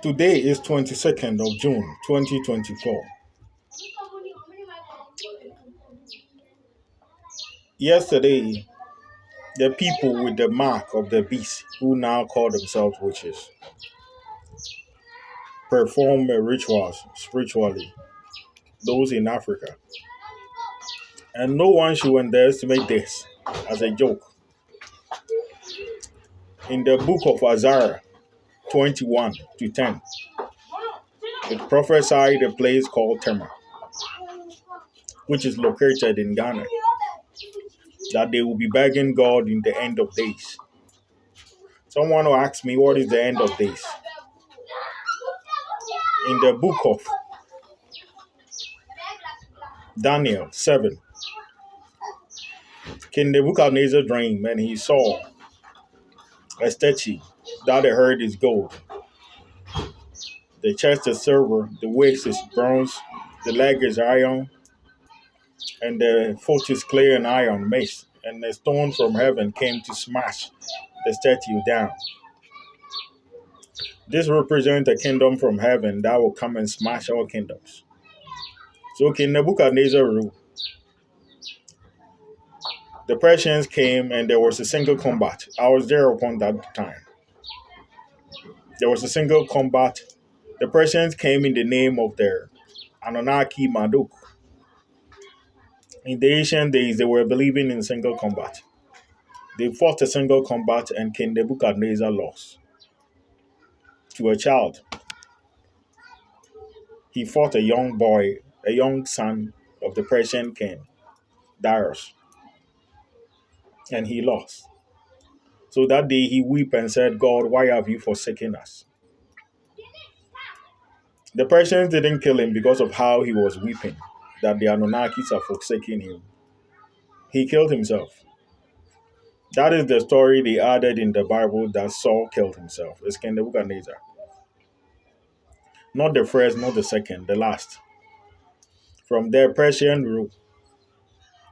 Today is 22nd of June 2024. Yesterday, the people with the mark of the beast, who now call themselves witches, perform rituals spiritually, those in Africa. And no one should underestimate this as a joke. In the book of Isaiah 21 to 10, it prophesied a place called Tema, which is located in Ghana, that they will be begging God in the end of days. Someone will ask me, what is the end of days? In the book of Daniel 7, King Nebuchadnezzar dreamed and he saw a statue that the head is gold, the chest is silver, the waist is bronze, the leg is iron, and the foot is clay and iron mixed. And a stone from heaven came to smash the statue down. This represents a kingdom from heaven that will come and smash all kingdoms. So King Nebuchadnezzar ruled. The Persians came and there was a single combat. I was there upon that time. There was a single combat. The Persians came in the name of their Anunnaki Marduk. In the ancient days, they were believing in single combat. They fought a single combat and King Nebuchadnezzar lost to a child. He fought a young boy, a young son of the Persian king, Darius, and he lost. So that day he wept and said, God, why have you forsaken us? The Persians didn't kill him because of how he was weeping, that the Anunnakis are forsaking him. He killed himself. That is the story they added in the Bible that Saul killed himself. It's King Nebuchadnezzar. Not the first, not the second, the last. From there, Persian rule.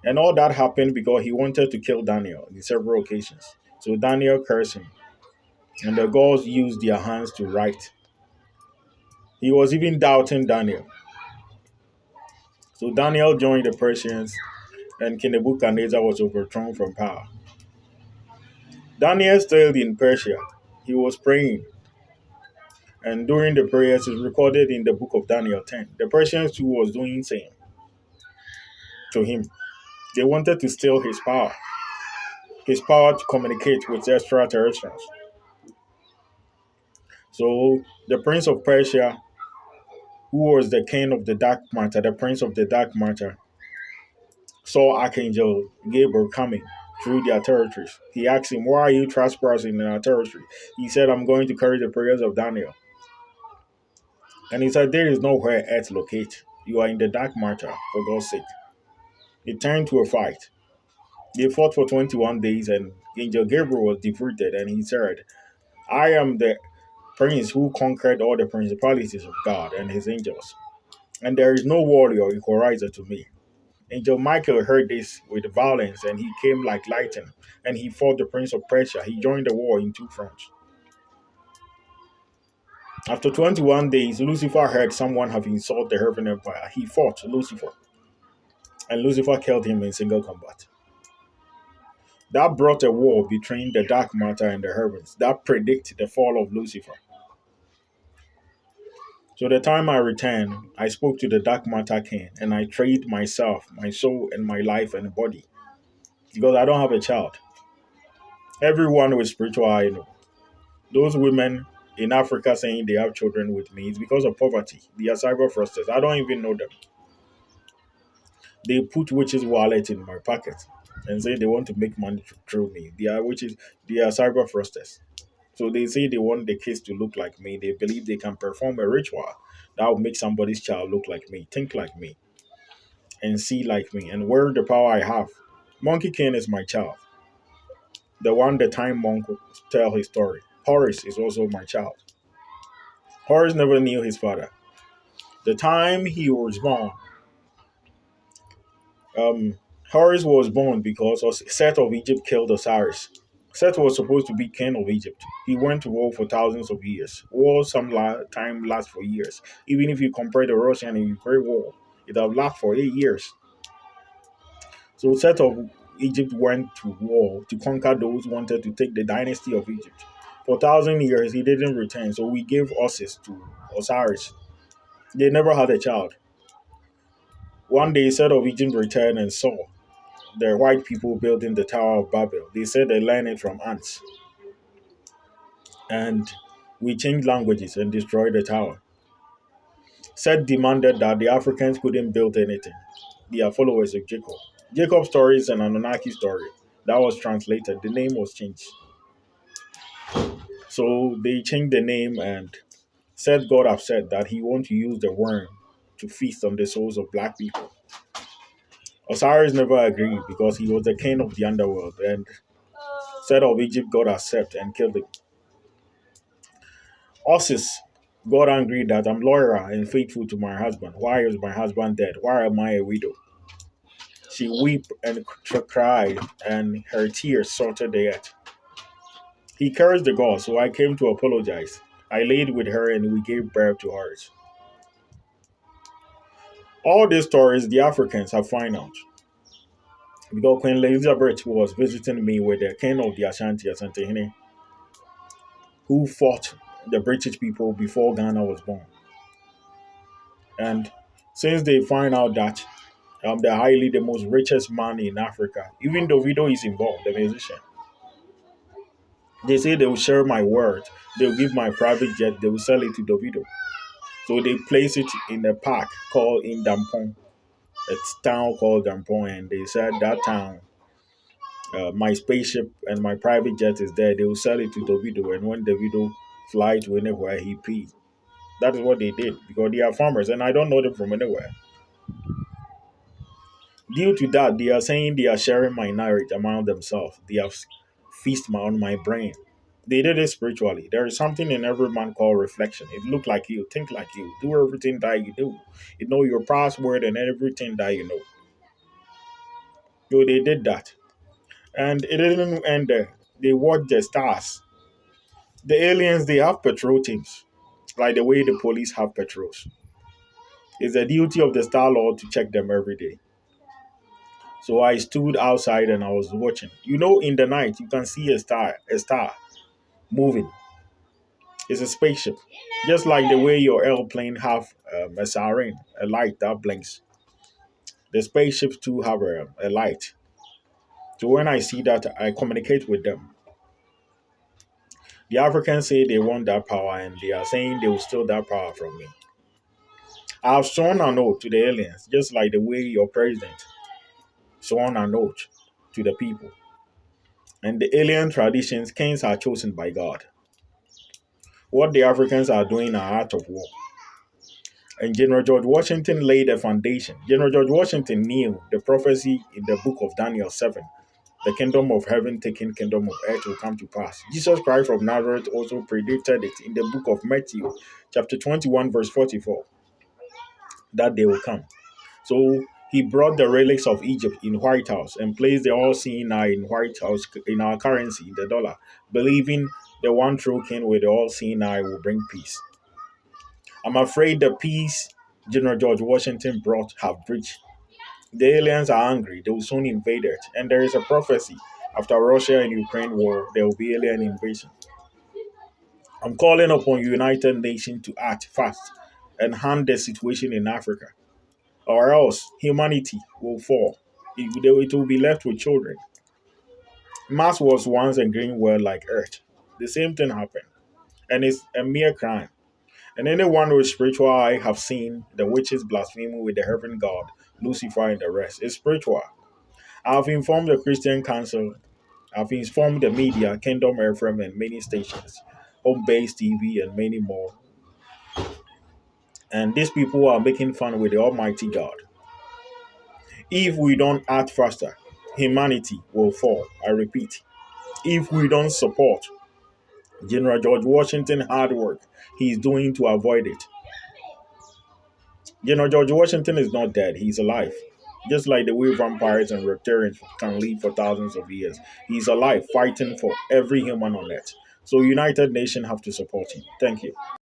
And all that happened because he wanted to kill Daniel on several occasions. So Daniel cursed him. And the gods used their hands to write. He was even doubting Daniel. So Daniel joined the Persians and King Nebuchadnezzar was overthrown from power. Daniel stayed in Persia. He was praying. And during the prayers, it's recorded in the book of Daniel 10. The Persians too was doing the same to him. They wanted to steal his power to communicate with extraterrestrials. So the prince of Persia, who was the king of the dark matter, the prince of the dark matter, saw Archangel Gabriel coming through their territories. He asked him, why are you trespassing in our territory? He said, I'm going to carry the prayers of Daniel. And he said, there is nowhere else to locate. You are in the dark matter, for God's sake. It turned to a fight. They fought for 21 days and Angel Gabriel was defeated and he said, I am the prince who conquered all the principalities of God and his angels. And there is no warrior equalizer to me. Angel Michael heard this with violence and he came like lightning and he fought the prince of Persia. He joined the war in two fronts. After 21 days, Lucifer heard someone have insulted the heaven empire. He fought Lucifer and Lucifer killed him in single combat. That brought a war between the dark matter and the heavens. That predicted the fall of Lucifer. So the time I returned, I spoke to the dark matter king and I traded myself, my soul, and my life and body. Because I don't have a child. Everyone with spiritual I know. Those women in Africa saying they have children with me is because of poverty. They are cyber fraudsters. I don't even know them. They put witches' wallet in my pocket and say they want to make money through me. They are witches. They are cyber fraudsters. So they say they want the kids to look like me. They believe they can perform a ritual that will make somebody's child look like me, think like me, and see like me, and wear the power I have. Monkey King is my child. The one the time monk will tell his story. Horus is also my child. Horus never knew his father. The time he was born, um, Horus was born because Seth of Egypt killed Osiris. Set was supposed to be king of Egypt. He went to war for thousands of years. War time lasts for years. Even if you compare the Russian and Ukraine war, it have lasted for 8 years. So Set of Egypt went to war to conquer those who wanted to take the dynasty of Egypt. For 1,000 years, he didn't return, so we gave Osiris to Osiris. They never had a child. One day, Set of Egypt returned and saw the white people building the Tower of Babel. They said they learned it from ants. And we changed languages and destroyed the tower. Set demanded that the Africans couldn't build anything. They are followers of Jacob. Jacob's story is an Anunnaki story that was translated. The name was changed. So they changed the name and Set got upset that he wanted to use the worm to feast on the souls of black people. Osiris never agreed because he was the king of the underworld and Set of Egypt got upset and killed him. Isis got angry that I'm loyal and faithful to my husband. Why is my husband dead? Why am I a widow? She wept and cried, and her tears salted the earth. He cursed the god, so I came to apologize. I laid with her and we gave birth to hers. All these stories the Africans have found out. Because Queen Elizabeth was visiting me with the king of the Ashanti, Asantehene, who fought the British people before Ghana was born. And since they find out that the most richest man in Africa, even though Davido is involved, the musician, they say they will share my word. They will give my private jet. They will sell it to Davido. So they place it in a park called in Dampong. It's a town called Dampong, and they said that town, my spaceship and my private jet is there. They will sell it to Davido, and when Davido fly to anywhere, he pays. That is what they did because they are farmers, and I don't know them from anywhere. Due to that, they are saying they are sharing my knowledge among themselves. They have feast on my brain. They did it spiritually. There is something in every man called reflection. It look like you, think like you, do everything that you do. You know your password and everything that you know. So they did that. And it didn't end there. They watched the stars. The aliens, they have patrol teams. Like the way the police have patrols. It's the duty of the Star Lord to check them every day. So I stood outside and I was watching. You know, in the night you can see a star moving. It's a spaceship, just like the way your airplane have a siren, a light that blinks. The spaceships too have a light. So when I see that, I communicate with them. The Africans say they want that power, and they are saying they will steal that power from me. I have sworn an oath to the aliens, just like the way your president sworn an oath to the people. And the alien traditions, kings are chosen by God. What the Africans are doing are art of war. And General George Washington laid a foundation. General George Washington knew the prophecy in the book of Daniel 7. The kingdom of heaven taking kingdom of earth will come to pass. Jesus Christ from Nazareth also predicted it in the book of Matthew, chapter 21, verse 44, that they will come. So he brought the relics of Egypt in White House and placed the all-seeing eye in White House in our currency, the dollar, believing the one true king with the all-seeing eye will bring peace. I'm afraid the peace General George Washington brought have breached. The aliens are angry. They will soon invade it. And there is a prophecy. After Russia and Ukraine war, there will be alien invasion. I'm calling upon United Nations to act fast and hand the situation in Africa. Or else humanity will fall. It will be left with children. Mars was once a green world like Earth. The same thing happened. And it's a mere crime. And anyone with spiritual eye have seen the witches blaspheming with the heaven god, Lucifer and the rest. It's spiritual. I have informed the Christian Council. I've informed the media, Kingdom FM and many stations, Home Base TV and many more. And these people are making fun with the Almighty God. If we don't act faster, humanity will fall. I repeat, if we don't support General George Washington hard work he's doing to avoid it. General George Washington is not dead, he's alive. just like the way vampires and reptilians can live for thousands of years. He's alive, fighting for every human on earth. So United Nations have to support him. Thank you.